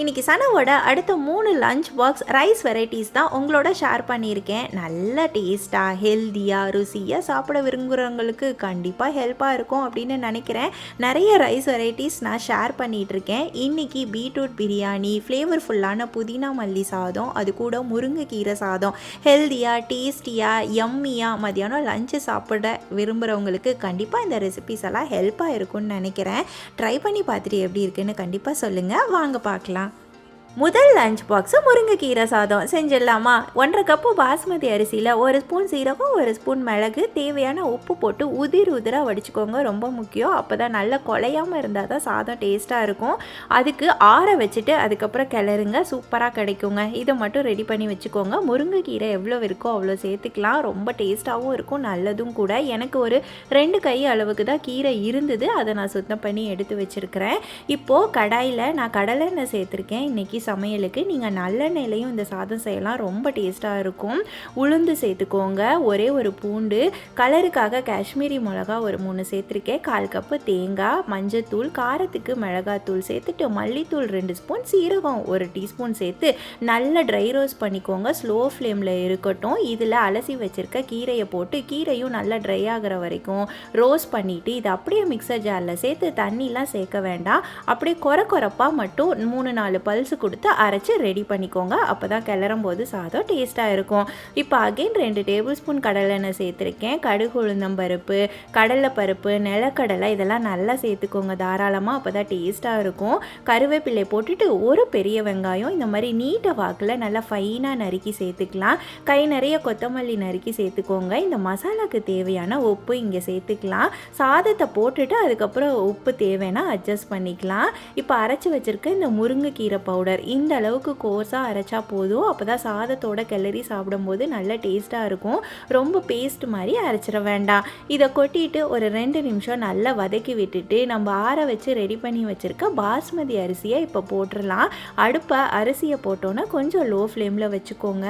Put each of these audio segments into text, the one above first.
இன்னைக்கு சனவோட அடுத்த 3 lunch box rice varieties தான் உங்களோட ஷேர் பண்ணியிருக்கேன். நல்ல டேஸ்ட்டாக ஹெல்த்தியாக ருசியாக சாப்பிட விரும்புகிறவங்களுக்கு கண்டிப்பாக ஹெல்ப்பாக இருக்கும் அப்படின்னு நினைக்கிறேன். நிறைய ரைஸ் வெரைட்டிஸ் நான் ஷேர் பண்ணிகிட்ருக்கேன். இன்றைக்கி பீட்ரூட் பிரியாணி, ஃப்ளேவர்ஃபுல்லான புதினா மல்லி சாதம், அது கூட முருங்கைக்கீரை சாதம், ஹெல்த்தியாக டேஸ்டியாக யம்மியாக மதியானம் லஞ்சு சாப்பிட விரும்புகிறவங்களுக்கு கண்டிப்பாக இந்த ரெசிபிஸ் எல்லாம் ஹெல்ப்பாக இருக்கும்னு நினைக்கிறேன். ட்ரை பண்ணி பார்த்துட்டு எப்படி இருக்குன்னு கண்டிப்பாக சொல்லுங்கள். வாங்க பார்க்கலாம். முதல் லஞ்ச் பாக்ஸு முருங்கைக்கீரை சாதம் செஞ்சிடலாமா? 1.5 கப்பு பாஸ்மதி அரிசியில் 1 ஸ்பூன் சீரகம், 1 ஸ்பூன் மிளகு, தேவையான உப்பு போட்டு உதிராக வடிச்சுக்கோங்க. ரொம்ப முக்கியம். அப்போ தான் நல்லா குலையாமல் இருந்தால் தான் சாதம் டேஸ்ட்டாக இருக்கும். அதுக்கு ஆற வச்சுட்டு அதுக்கப்புறம் கிளறுங்க, சூப்பராக கிடைக்குங்க. இதை மட்டும் ரெடி பண்ணி வச்சுக்கோங்க. முருங்கைக்கீரை எவ்வளோ இருக்கோ அவ்வளோ சேர்த்துக்கலாம். ரொம்ப டேஸ்ட்டாகவும் இருக்கும், நல்லதும் கூட. எனக்கு ஒரு 2 கை அளவுக்கு தான் கீரை இருந்தது, அதை நான் சுத்தம் பண்ணி எடுத்து வச்சுருக்கிறேன். இப்போது கடாயில் நான் கடலெண்ணெய் சேர்த்துருக்கேன். இன்றைக்கி சமையலுக்கு நீங்கள் நல்லெண்ணெயிலையும் இந்த சாதம் செய்யலாம், ரொம்ப டேஸ்ட்டாக இருக்கும். உளுந்து சேர்த்துக்கோங்க, ஒரே ஒரு பூண்டு, கலருக்காக காஷ்மீரி மிளகா ஒரு 3 சேர்த்துருக்கேன், 1/4 கப்பு தேங்காய், மஞ்சத்தூள், காரத்துக்கு மிளகாத்தூள் சேர்த்துட்டு மல்லித்தூள் 2 ஸ்பூன், சீரகம் 1 டீஸ்பூன் சேர்த்து நல்லா ட்ரை ரோஸ்ட் பண்ணிக்கோங்க. ஸ்லோ ஃப்ளேமில் இருக்கட்டும். இதில் அலசி வச்சுருக்க கீரையை போட்டு கீரையும் நல்லா ட்ரை ஆகிற வரைக்கும் ரோஸ்ட் பண்ணிவிட்டு இதை அப்படியே மிக்சர் ஜாரில் சேர்த்து தண்ணிலாம் சேர்க்க வேண்டாம். அப்படியே கொரப்பாக மட்டும் 3-4 பல்ஸ் கொடுத்து அரைச்சி ரெடி பண்ணிக்கோங்க. அப்போ தான் கிளறும் போது சாதம் டேஸ்ட்டாக இருக்கும். இப்போ அகைன் 2 டேபிள் ஸ்பூன் கடலெண்ணெய் சேர்த்துருக்கேன். கடுகு, உளுந்தம்பருப்பு, கடலைப்பருப்பு, நிலக்கடலை இதெல்லாம் நல்லா சேர்த்துக்கோங்க தாராளமாக. அப்போ தான் டேஸ்ட்டாக இருக்கும். கருவேப்பிலை போட்டுட்டு ஒரு பெரிய வெங்காயம் இந்த மாதிரி நீட்ட வாக்கில் நல்லா ஃபைனாக நறுக்கி சேர்த்துக்கலாம். கை நிறைய கொத்தமல்லி நறுக்கி சேர்த்துக்கோங்க. இந்த மசாலாவுக்கு தேவையான உப்பு இங்கே சேர்த்துக்கலாம். சாதத்தை போட்டுட்டு அதுக்கப்புறம் உப்பு தேவைன்னா அட்ஜஸ்ட் பண்ணிக்கலாம். இப்போ அரைச்சி வச்சுருக்க இந்த முருங்கைக்கீரை பவுடர் இந்த அளவுக்கு கோர்ஸாக அரைச்சா போதும். அப்போ தான் சாதத்தோட கிளறி சாப்பிடும்போது நல்ல டேஸ்ட்டாக இருக்கும். ரொம்ப பேஸ்ட் மாதிரி அரைச்சிட வேண்டாம். இதை கொட்டிட்டு ஒரு 2 நிமிஷம் நல்லா வதக்கி விட்டுட்டு நம்ம ஆற வச்சு ரெடி பண்ணி வச்சுருக்க பாஸ்மதி அரிசியை இப்போ போட்டுடலாம். அரிசியை போட்டோன்னா கொஞ்சம் லோ ஃப்ளேமில் வச்சுக்கோங்க.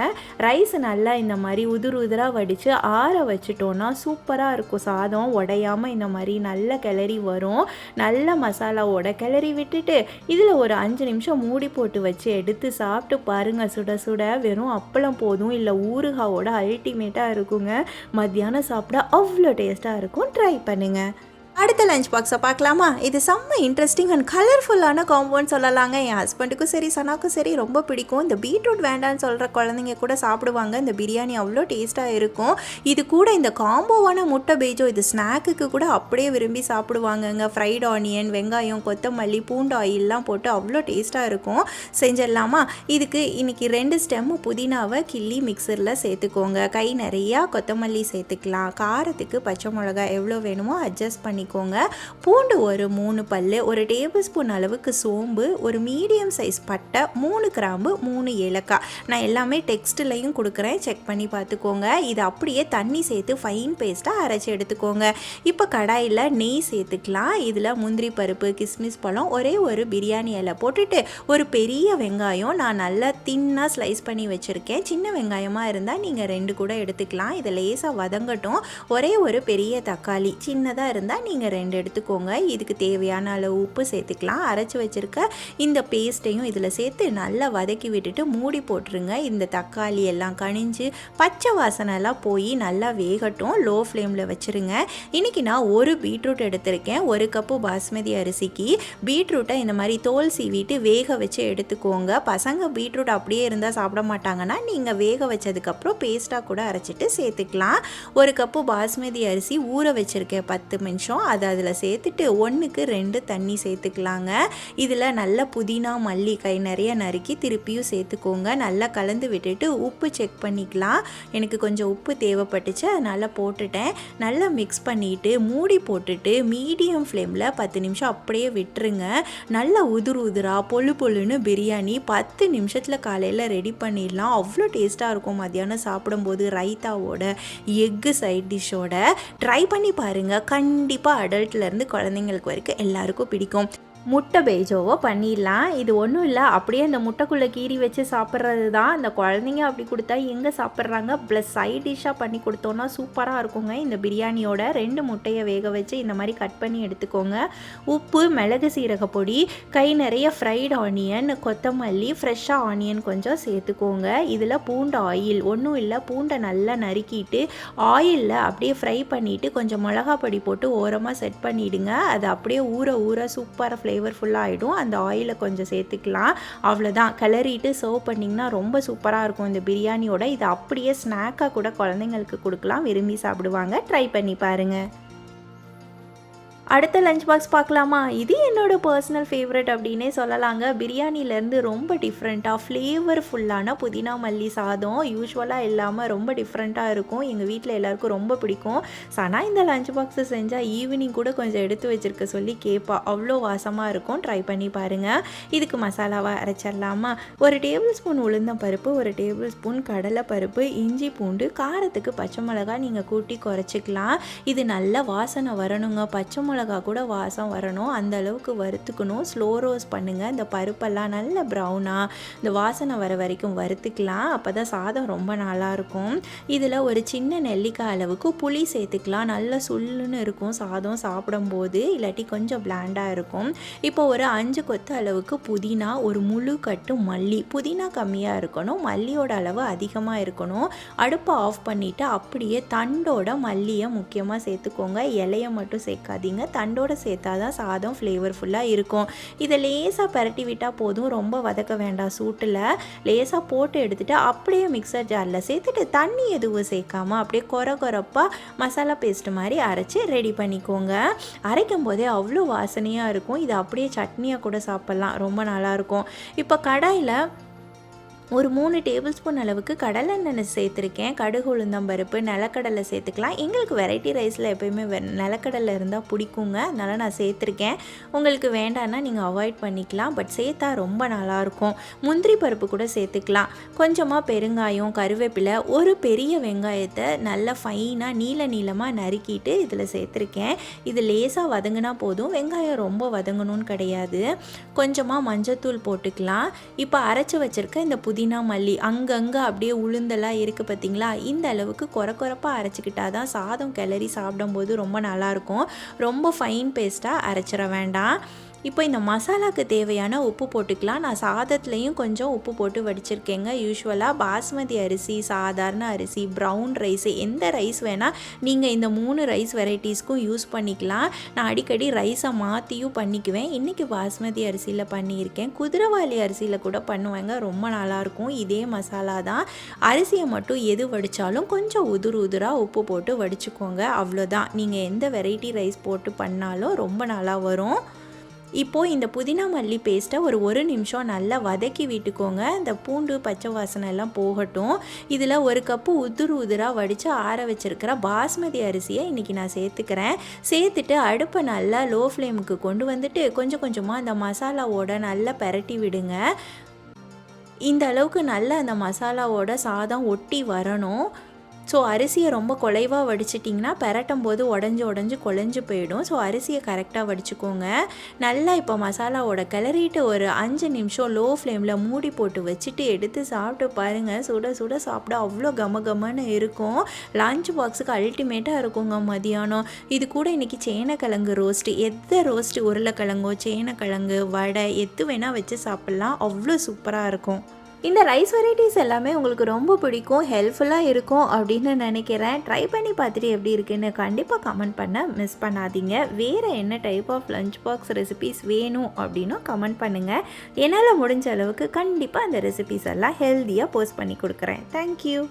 ரைஸ் நல்லா இந்த மாதிரி உதிராக வடித்து ஆற வச்சுட்டோன்னா சூப்பராக இருக்கும். சாதம் உடையாமல் இந்த மாதிரி நல்ல கிளறி வரும். நல்ல மசாலாவோட கிளறி விட்டுட்டு இதில் ஒரு 5 நிமிஷம் மூடி போட்டு வச்சு எடுத்து சாப்பிட்டு பாருங்கள். சுட சுட வெறும் அப்பளம் போதும், இல்லை ஊறுகாவோட அல்டிமேட்டாக இருக்குங்க. மத்தியானம் சாப்பிட அவ்வளோ டேஸ்ட்டாக இருக்கும். ட்ரை பண்ணுங்கள். அடுத்த லஞ்ச் பாக்ஸை பார்க்கலாமா? இது செம்ம இன்ட்ரெஸ்டிங் அண்ட் கலர்ஃபுல்லான காம்போன்னு சொல்லலாங்க. என் ஹஸ்பண்டுக்கும் சரி சனாக்கும் சரி ரொம்ப பிடிக்கும். இந்த பீட்ரூட் வேண்டான்னு சொல்கிற குழந்தைங்க கூட சாப்பிடுவாங்க. இந்த பிரியாணி அவ்வளோ டேஸ்ட்டாக இருக்கும். இது கூட இந்த காம்போவான முட்டை பேஜோ இது ஸ்நாக்குக்கு கூட அப்படியே விரும்பி சாப்பிடுவாங்கங்க. ஃப்ரைட் ஆனியன், வெங்காயம், கொத்தமல்லி, பூண்டு ஆயிலெலாம் போட்டு அவ்வளோ டேஸ்ட்டாக இருக்கும். செஞ்சிடலாமா? இதுக்கு இன்றைக்கி 2 ஸ்டெம்மு புதினாவை கிள்ளி மிக்சரில் சேர்த்துக்கோங்க. கை நிறையா கொத்தமல்லி சேர்த்துக்கலாம். காரத்துக்கு பச்சை மிளகாய் எவ்வளோ வேணுமோ அட்ஜஸ்ட் பண்ணி பூண்டு ஒரு 3 பல்லு, 1 டேபிள் ஸ்பூன் அளவுக்கு சோம்பு, ஒரு மீடியம் சைஸ் பட்டை, 3 கிராம்பு, 3 ஏலக்காய். நான் எல்லாமே டெக்ஸ்ட்லையும் கொடுக்குறேன், செக் பண்ணி பார்த்துக்கோங்க. இது அப்படியே தண்ணி சேர்த்து ஃபைன் பேஸ்ட்டாக அரைச்சி எடுத்துக்கோங்க. இப்போ கடாயில் நெய் சேர்த்துக்கலாம். இதில் முந்திரி பருப்பு, கிஸ்மிஸ் பழம், ஒரே ஒரு பிரியாணி இலை போட்டுட்டு ஒரு பெரிய வெங்காயம் நான் நல்லா தின்னாக ஸ்லைஸ் பண்ணி வச்சுருக்கேன். சின்ன வெங்காயமாக இருந்தால் நீங்கள் 2 கூட எடுத்துக்கலாம். இதை லேசாக வதங்கட்டும். ஒரே ஒரு பெரிய தக்காளி சின்னதாக இருந்தால் நீங்கள் 2 எடுத்துக்கோங்க. இதுக்கு தேவையான அளவு உப்பு சேர்த்துக்கலாம். அரைச்சி வச்சுருக்க இந்த பேஸ்ட்டையும் இதில் சேர்த்து நல்லா வதக்கி விட்டுட்டு மூடி போட்டுருங்க. இந்த தக்காளி எல்லாம் கனிஞ்சு பச்சை வாசனைலாம் போய் நல்லா வேகட்டும். லோ ஃப்ளேமில் வச்சுருங்க. இன்றைக்கி நான் ஒரு பீட்ரூட் எடுத்திருக்கேன். 1 கப்பு பாஸ்மதி அரிசிக்கு பீட்ரூட்டை இந்த மாதிரி தோல் சீவிட்டு வேக வச்சு எடுத்துக்கோங்க. பசங்க பீட்ரூட் அப்படியே இருந்தால் சாப்பிட மாட்டாங்கன்னா நீங்கள் வேக வச்சதுக்கப்புறம் பேஸ்ட்டாக கூட அரைச்சிட்டு சேர்த்துக்கலாம். 1 கப்பு பாஸ்மதி அரிசி ஊற வச்சுருக்கேன் 10 நிமிஷம். அதை அதில் சேர்த்துட்டு 1க்கு 2 தண்ணி சேர்த்துக்கலாங்க. இதில் நல்ல புதினா மல்லி கை நிறைய நறுக்கி திருப்பியும் சேர்த்துக்கோங்க. நல்லா கலந்து விட்டுட்டு உப்பு செக் பண்ணிக்கலாம். எனக்கு கொஞ்சம் உப்பு தேவைப்பட்டுச்சு, அதனால் போட்டுட்டேன். நல்லா மிக்ஸ் பண்ணிவிட்டு மூடி போட்டுட்டு மீடியம் ஃப்ளேமில் 10 நிமிஷம் அப்படியே விட்டுருங்க. நல்லா உதிராக பொழுன்னு பிரியாணி 10 நிமிஷத்தில் காலையில் ரெடி பண்ணிடலாம். அவ்வளோ டேஸ்ட்டாக இருக்கும். மத்தியானம் சாப்பிடும்போது ரைத்தாவோட, எக்கு சைட் டிஷ்ஷோட ட்ரை பண்ணி பாருங்கள். கண்டிப்பாக அடல்ட்லேருந்து குழந்தைங்களுக்கு வரைக்கும் எல்லாருக்கும் பிடிக்கும். முட்டை பேஜோவோ பண்ணிடலாம். இது ஒன்றும் இல்லை, அப்படியே அந்த முட்டைக்குள்ளே கீறி வச்சு சாப்பிட்றது தான். அந்த குழந்தைங்க அப்படி கொடுத்தா எங்கே சாப்பிட்றாங்க. ப்ளஸ் சைட் டிஷ்ஷாக பண்ணி கொடுத்தோன்னா சூப்பராக இருக்குங்க. இந்த பிரியாணியோட 2 முட்டையை வேக வச்சு இந்த மாதிரி கட் பண்ணி எடுத்துக்கோங்க. உப்பு, மிளகு சீரக பொடி, கை நிறைய ஃப்ரைடு ஆனியன், கொத்தமல்லி, ஃப்ரெஷ்ஷாக ஆனியன் கொஞ்சம் சேர்த்துக்கோங்க. இதில் பூண்டு ஆயில் ஒன்றும் இல்லை, பூண்டை நல்லா நறுக்கிட்டு ஆயிலில் அப்படியே ஃப்ரை பண்ணிவிட்டு கொஞ்சம் மிளகா பொடி போட்டு ஓரமாக செட் பண்ணிவிடுங்க. அது அப்படியே ஊற ஊற சூப்பராக ஃப்ளேவர்ஃபுல்லாக ஆகிடும். அந்த ஆயிலை கொஞ்சம் சேர்த்துக்கலாம். அவ்வளோதான், கிளறிட்டு சர்வ் பண்ணிங்கன்னா ரொம்ப சூப்பராக இருக்கும் இந்த பிரியாணியோட. இது அப்படியே ஸ்நாக்காக கூட குழந்தைங்களுக்கு கொடுக்கலாம், விரும்பி சாப்பிடுவாங்க. ட்ரை பண்ணி பாருங்கள். அடுத்த லஞ்ச் பாக்ஸ் பார்க்கலாமா? இது என்னோட பர்சனல் ஃபேவரட் அப்படின்னே சொல்லலாங்க. பிரியாணிலேருந்து ரொம்ப டிஃப்ரெண்ட்டாக ஃப்ளேவர்ஃபுல்லான புதினா மல்லி சாதம் யூஸ்வலாக இல்லாமல் ரொம்ப டிஃப்ரெண்ட்டாக இருக்கும். எங்கள் வீட்டில் எல்லாருக்கும் ரொம்ப பிடிக்கும். ஆனால் இந்த லஞ்ச் பாக்ஸை செஞ்சால் ஈவினிங் கூட கொஞ்சம் எடுத்து வச்சுருக்க சொல்லி கேட்பா. அவ்வளோ வாசமாக இருக்கும். ட்ரை பண்ணி பாருங்கள். இதுக்கு மசாலாவை அரைச்சிடலாமா? 1 டேபிள் ஸ்பூன் உளுந்தம் பருப்பு, 1 டேபிள் ஸ்பூன் கடலை பருப்பு, இஞ்சி பூண்டு, காரத்துக்கு பச்சை மிளகா நீங்கள் கூட்டி குறைச்சிக்கலாம். இது நல்ல வாசனை வரணுங்க. பச்சை மிளகா கூட வாசம் வரணும், அந்த அளவுக்கு வறுத்துக்கணும். ஸ்லோ ரோஸ்ட் பண்ணுங்கள். இந்த பருப்பெல்லாம் நல்ல ப்ரௌனாக இந்த வாசனை வர வரைக்கும் வறுத்துக்கலாம். அப்போ தான் சாதம் ரொம்ப நல்லாயிருக்கும். இதில் ஒரு சின்ன நெல்லிக்காய் அளவுக்கு புளி சேர்த்துக்கலாம். நல்ல சுல்லுன்னு இருக்கும் சாதம் சாப்பிடும்போது, இல்லாட்டி கொஞ்சம் பிளாண்டாக இருக்கும். இப்போ ஒரு 5 கொத்து அளவுக்கு புதினா, ஒரு முழு கட்டு மல்லி. புதினா கம்மியாக இருக்கணும், மல்லியோட அளவு அதிகமாக இருக்கணும். அடுப்பை ஆஃப் பண்ணிவிட்டு அப்படியே தண்டோட மல்லியை முக்கியமாக சேர்த்துக்கோங்க. இலையை மட்டும் சேர்க்காதீங்க, தண்டோடு சேர்த்தா தான் சாதம் ஃப்ளேவர்ஃபுல்லாக இருக்கும். இதை லேசாக பரட்டி விட்டால் போதும், ரொம்ப வதக்க வேண்டாம். சூட்டில் லேசாக போட்டு எடுத்துகிட்டு அப்படியே மிக்சர் ஜாரில் சேர்த்துட்டு தண்ணி எதுவும் சேர்க்காமல் அப்படியே கொரப்பாக மசாலா பேஸ்ட்டு மாதிரி அரைச்சி ரெடி பண்ணிக்கோங்க. அரைக்கும் போதே அவ்வளோ வாசனையாக இருக்கும். இதை அப்படியே சட்னியாக கூட சாப்பிட்லாம், ரொம்ப நல்லாயிருக்கும். இப்போ கடாயில் ஒரு 3 டேபிள் ஸ்பூன் அளவுக்கு கடலெண்ணெய் சேர்த்துருக்கேன். கடுகு, உளுந்தம் பருப்பு, நிலக்கடலை சேர்த்துக்கலாம். எங்களுக்கு வெரைட்டி ரைஸில் எப்போயுமே நிலக்கடலை இருந்தால் பிடிக்குங்க, அதனால் நான் சேர்த்துருக்கேன். உங்களுக்கு வேண்டான்னா நீங்கள் அவாய்ட் பண்ணிக்கலாம், பட் சேர்த்தா ரொம்ப நல்லாயிருக்கும். முந்திரி பருப்பு கூட சேர்த்துக்கலாம். கொஞ்சமாக பெருங்காயம், கருவேப்பிலை, ஒரு பெரிய வெங்காயத்தை நல்லா ஃபைனாக நீளமாக நறுக்கிட்டு இதில் சேர்த்துருக்கேன். இது லேசாக வதங்கினா போதும், வெங்காயம் ரொம்ப வதங்கணும்னு கிடையாது. கொஞ்சமாக மஞ்சத்தூள் போட்டுக்கலாம். இப்போ அரைச்சி வச்சுருக்க இந்த புதினா மல்லி அங்கங்கே அப்படியே உளுந்தெல்லாம் இருக்குது பார்த்தீங்களா, இந்த அளவுக்கு கொரப்பாக அரைச்சிக்கிட்டால் தான் சாதம் கிளறி சாப்பிடும்போது ரொம்ப நல்லாயிருக்கும். ரொம்ப ஃபைன் பேஸ்ட்டாக அரைச்சிட வேண்டாம். இப்போ இந்த மசாலாவுக்கு தேவையான உப்பு போட்டுக்கலாம். நான் சாதத்துலேயும் கொஞ்சம் உப்பு போட்டு வடிச்சிருக்கேங்க. யூஸ்வலாக பாஸ்மதி அரிசி, சாதாரண அரிசி, ப்ரௌன் ரைஸ், எந்த ரைஸ் வேணால் நீங்கள் இந்த 3 ரைஸ் வெரைட்டிஸ்க்கும் யூஸ் பண்ணிக்கலாம். நான் அடிக்கடி ரைஸை மாற்றியும் பண்ணிக்குவேன். இன்றைக்கி பாஸ்மதி அரிசியில் பண்ணியிருக்கேன். குதிரைவாலி அரிசியில் கூட பண்ணுவேங்க, ரொம்ப நல்லாயிருக்கும். இதே மசாலா தான். அரிசியை மட்டும் எது வடித்தாலும் கொஞ்சம் உதுராக உப்பு போட்டு வடிச்சுக்கோங்க, அவ்வளோதான். நீங்கள் எந்த வெரைட்டி ரைஸ் போட்டு பண்ணாலும் ரொம்ப நல்லா வரும். இப்போது இந்த புதினா மல்லி பேஸ்ட்டை ஒரு நிமிஷம் நல்லா வதக்கி விட்டுக்கோங்க. இந்த பூண்டு பச்சை வாசனை எல்லாம் போகட்டும். இதில் 1 கப்பு உதிராக வடித்து ஆற வச்சுருக்கிற பாஸ்மதி அரிசியை இன்றைக்கி நான் சேர்த்துக்கிறேன். சேர்த்துட்டு அடுப்பை நல்லா லோ ஃப்ளேமுக்கு கொண்டு வந்துட்டு கொஞ்சம் கொஞ்சமாக அந்த மசாலாவோட நல்லா பரட்டி விடுங்க. இந்த அளவுக்கு நல்லா அந்த மசாலாவோட சாதம் ஒட்டி வரணும். ஸோ அரிசியை ரொம்ப குலைவாக வடிச்சிட்டிங்கன்னா பெரட்டும் போது உடஞ்சி குழஞ்சு போயிடும். ஸோ அரிசியை கரெக்டாக வடிச்சுக்கோங்க. நல்லா இப்போ மசாலாவோட கிளறிட்டு ஒரு 5 நிமிஷம் லோ ஃப்ளேமில் மூடி போட்டு வச்சுட்டு எடுத்து சாப்பிட்டு பாருங்கள். சுட சாப்பிட அவ்வளோ கமன்னு இருக்கும். லஞ்ச் பாக்ஸுக்கு அல்டிமேட்டாக இருக்குங்க மதியானம். இது கூட இன்றைக்கி சேனக்கிழங்கு ரோஸ்ட்டு, ரோஸ்ட்டு உருளைக்கிழங்கோ சேனக்கிழங்கு வடை எது வேணால் வச்சு சாப்பிட்லாம், அவ்வளோ சூப்பராக இருக்கும். இந்த ரைஸ் வெரைட்டிஸ் எல்லாமே உங்களுக்கு ரொம்ப பிடிக்கும், ஹெல்ப்ஃபுல்லாக இருக்கும் அப்படின்னு நினைக்கிறேன். ட்ரை பண்ணி பார்த்துட்டு எப்படி இருக்குன்னு கண்டிப்பாக கமெண்ட் பண்ண மிஸ் பண்ணாதீங்க. வேறு என்ன type of lunch box recipes வேணும் அப்படின்னும் கமெண்ட் பண்ணுங்கள். என்னால் முடிஞ்ச அளவுக்கு கண்டிப்பாக அந்த ரெசிபீஸ் எல்லாம் ஹெல்த்தியாக போஸ்ட் பண்ணி கொடுக்குறேன். தேங்க்யூ.